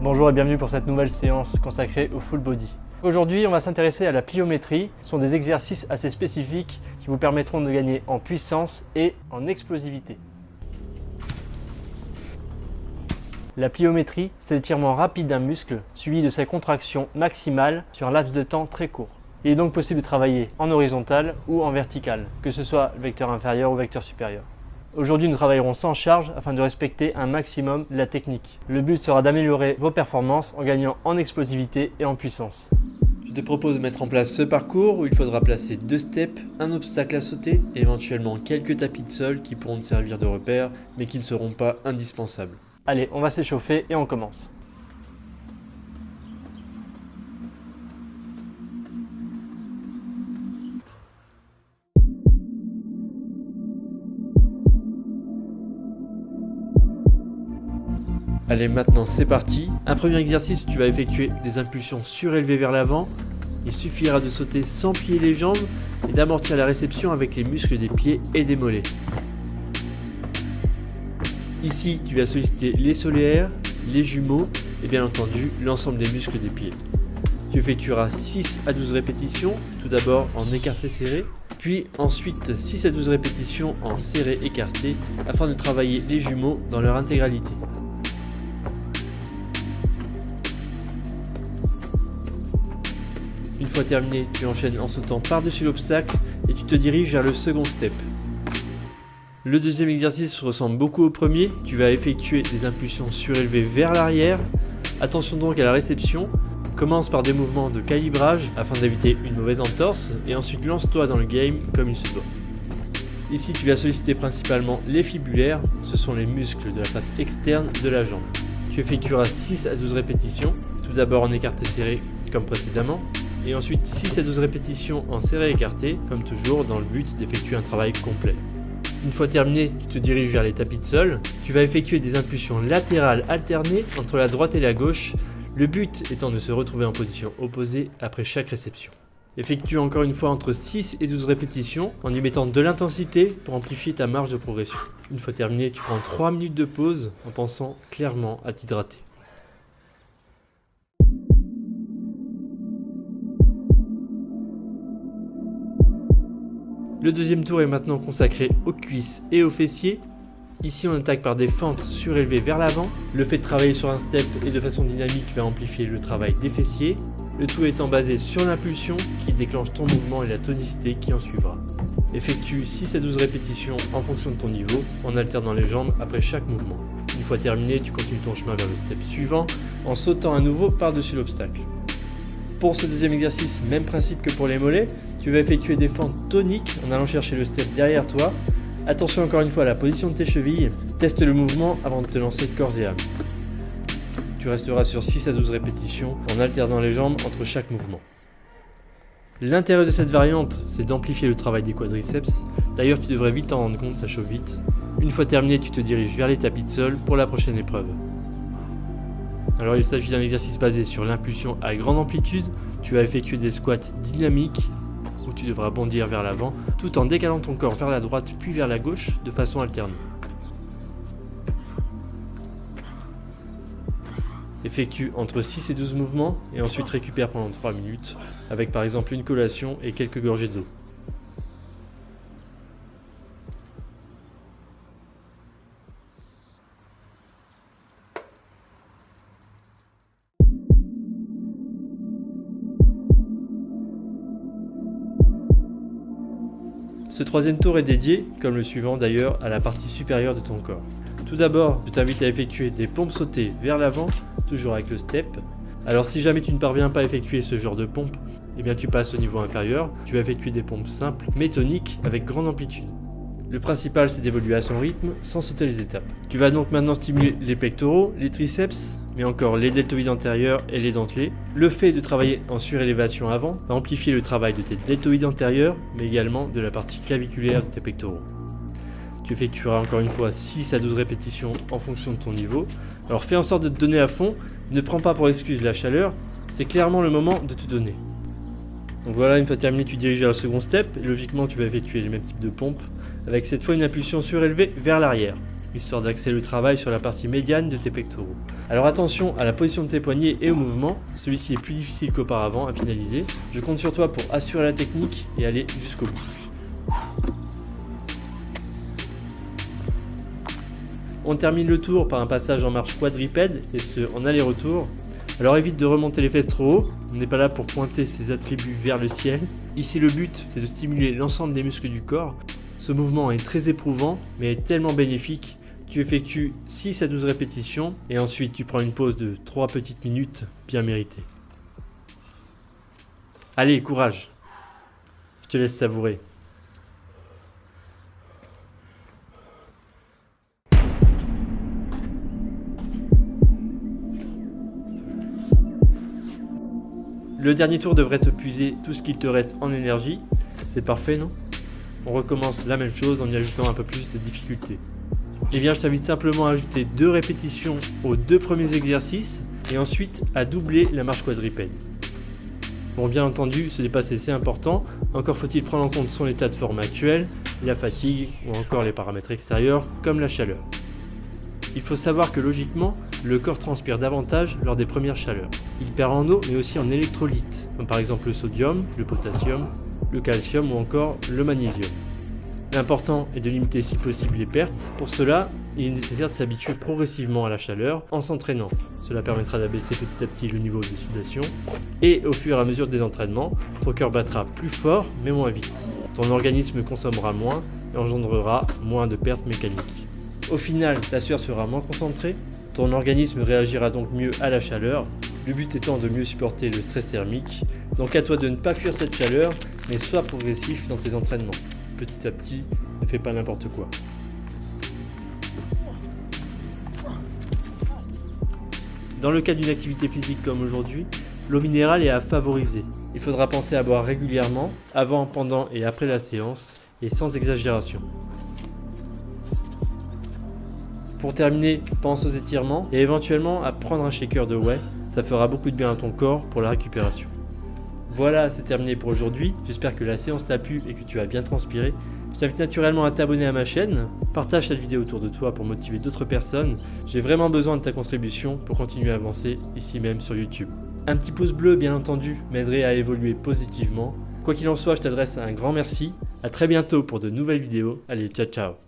Bonjour et bienvenue pour cette nouvelle séance consacrée au full body. Aujourd'hui, on va s'intéresser à la pliométrie. Ce sont des exercices assez spécifiques qui vous permettront de gagner en puissance et en explosivité. La pliométrie, c'est l'étirement rapide d'un muscle suivi de sa contraction maximale sur un laps de temps très court. Il est donc possible de travailler en horizontal ou en vertical, que ce soit vecteur inférieur ou vecteur supérieur. Aujourd'hui, nous travaillerons sans charge afin de respecter un maximum de la technique. Le but sera d'améliorer vos performances en gagnant en explosivité et en puissance. Je te propose de mettre en place ce parcours où il faudra placer 2 steps, un obstacle à sauter et éventuellement quelques tapis de sol qui pourront te servir de repère mais qui ne seront pas indispensables. Allez, on va s'échauffer et on commence. Allez, maintenant c'est parti. Un premier exercice où tu vas effectuer des impulsions surélevées vers l'avant. Il suffira de sauter sans plier les jambes et d'amortir la réception avec les muscles des pieds et des mollets. Ici, tu vas solliciter les solaires, les jumeaux et bien entendu l'ensemble des muscles des pieds. Tu effectueras 6 à 12 répétitions, tout d'abord en écarté serré, puis ensuite 6 à 12 répétitions en serré écarté afin de travailler les jumeaux dans leur intégralité. Une fois terminé, tu enchaînes en sautant par-dessus l'obstacle et tu te diriges vers le second step. Le deuxième exercice ressemble beaucoup au premier, tu vas effectuer des impulsions surélevées vers l'arrière. Attention donc à la réception, commence par des mouvements de calibrage afin d'éviter une mauvaise entorse et ensuite lance-toi dans le game comme il se doit. Ici tu vas solliciter principalement les fibulaires, ce sont les muscles de la face externe de la jambe. Tu effectueras 6 à 12 répétitions, tout d'abord en écarté serré comme précédemment. Et ensuite 6 à 12 répétitions en serré écarté, comme toujours dans le but d'effectuer un travail complet. Une fois terminé, tu te diriges vers les tapis de sol. Tu vas effectuer des impulsions latérales alternées entre la droite et la gauche, le but étant de se retrouver en position opposée après chaque réception. Effectue encore une fois entre 6 et 12 répétitions en y mettant de l'intensité pour amplifier ta marge de progression. Une fois terminé, tu prends 3 minutes de pause en pensant clairement à t'hydrater. Le deuxième tour est maintenant consacré aux cuisses et aux fessiers. Ici on attaque par des fentes surélevées vers l'avant. Le fait de travailler sur un step et de façon dynamique va amplifier le travail des fessiers. Le tout étant basé sur l'impulsion qui déclenche ton mouvement et la tonicité qui en suivra. Effectue 6 à 12 répétitions en fonction de ton niveau en alternant les jambes après chaque mouvement. Une fois terminé, tu continues ton chemin vers le step suivant en sautant à nouveau par-dessus l'obstacle. Pour ce deuxième exercice, même principe que pour les mollets, tu vas effectuer des fentes toniques en allant chercher le step derrière toi. Attention encore une fois à la position de tes chevilles, teste le mouvement avant de te lancer de corps et âme. Tu resteras sur 6 à 12 répétitions en alternant les jambes entre chaque mouvement. L'intérêt de cette variante, c'est d'amplifier le travail des quadriceps. D'ailleurs, tu devrais vite t'en rendre compte, ça chauffe vite. Une fois terminé, tu te diriges vers les tapis de sol pour la prochaine épreuve. Alors il s'agit d'un exercice basé sur l'impulsion à grande amplitude. Tu vas effectuer des squats dynamiques où tu devras bondir vers l'avant tout en décalant ton corps vers la droite puis vers la gauche de façon alternée. Effectue entre 6 et 12 mouvements et ensuite récupère pendant 3 minutes avec par exemple une collation et quelques gorgées d'eau. Ce troisième tour est dédié, comme le suivant d'ailleurs, à la partie supérieure de ton corps. Tout d'abord, je t'invite à effectuer des pompes sautées vers l'avant, toujours avec le step. Alors si jamais tu ne parviens pas à effectuer ce genre de pompe, eh bien tu passes au niveau inférieur, tu vas effectuer des pompes simples, mais toniques, avec grande amplitude. Le principal c'est d'évoluer à son rythme, sans sauter les étapes. Tu vas donc maintenant stimuler les pectoraux, les triceps, mais encore les deltoïdes antérieurs et les dentelés. Le fait de travailler en surélévation avant va amplifier le travail de tes deltoïdes antérieurs, mais également de la partie claviculaire de tes pectoraux. Tu effectueras encore une fois 6 à 12 répétitions en fonction de ton niveau. Alors fais en sorte de te donner à fond, ne prends pas pour excuse la chaleur, c'est clairement le moment de te donner. Donc voilà, une fois terminé, tu diriges vers le second step et logiquement tu vas effectuer les mêmes types de pompes avec cette fois une impulsion surélevée vers l'arrière. histoire d'axer le travail sur la partie médiane de tes pectoraux. Alors attention à la position de tes poignets et au mouvement, celui-ci est plus difficile qu'auparavant à finaliser. Je compte sur toi pour assurer la technique et aller jusqu'au bout. On termine le tour par un passage en marche quadripède et ce en aller-retour. Alors évite de remonter les fesses trop haut, on n'est pas là pour pointer ses attributs vers le ciel. Ici le but c'est de stimuler l'ensemble des muscles du corps. Ce mouvement est très éprouvant mais est tellement bénéfique. Tu effectues 6 à 12 répétitions et ensuite tu prends une pause de 3 petites minutes bien méritée. Allez, courage! Je te laisse savourer. Le dernier tour devrait te puiser tout ce qu'il te reste en énergie. C'est parfait, non? On recommence la même chose en y ajoutant un peu plus de difficulté. Eh bien, je t'invite simplement à ajouter 2 répétitions aux 2 premiers exercices et ensuite à doubler la marche quadripède. Bon, bien entendu, se dépasser c'est important. Encore faut-il prendre en compte son état de forme actuel, la fatigue ou encore les paramètres extérieurs comme la chaleur. Il faut savoir que logiquement, le corps transpire davantage lors des premières chaleurs. Il perd en eau mais aussi en électrolytes, comme par exemple le sodium, le potassium, le calcium ou encore le magnésium. L'important est de limiter si possible les pertes. Pour cela, il est nécessaire de s'habituer progressivement à la chaleur en s'entraînant. Cela permettra d'abaisser petit à petit le niveau de sudation et au fur et à mesure des entraînements, ton cœur battra plus fort mais moins vite. Ton organisme consommera moins et engendrera moins de pertes mécaniques. Au final, ta sueur sera moins concentrée, ton organisme réagira donc mieux à la chaleur, le but étant de mieux supporter le stress thermique. Donc à toi de ne pas fuir cette chaleur, mais sois progressif dans tes entraînements. Petit à petit, ne fais pas n'importe quoi. Dans le cas d'une activité physique comme aujourd'hui, l'eau minérale est à favoriser. Il faudra penser à boire régulièrement, avant, pendant et après la séance, et sans exagération. Pour terminer, pense aux étirements et éventuellement à prendre un shaker de whey, ça fera beaucoup de bien à ton corps pour la récupération. Voilà, c'est terminé pour aujourd'hui, j'espère que la séance t'a plu et que tu as bien transpiré. Je t'invite naturellement à t'abonner à ma chaîne, partage cette vidéo autour de toi pour motiver d'autres personnes. J'ai vraiment besoin de ta contribution pour continuer à avancer ici même sur YouTube. Un petit pouce bleu bien entendu m'aiderait à évoluer positivement. Quoi qu'il en soit, je t'adresse un grand merci, à très bientôt pour de nouvelles vidéos, allez ciao ciao.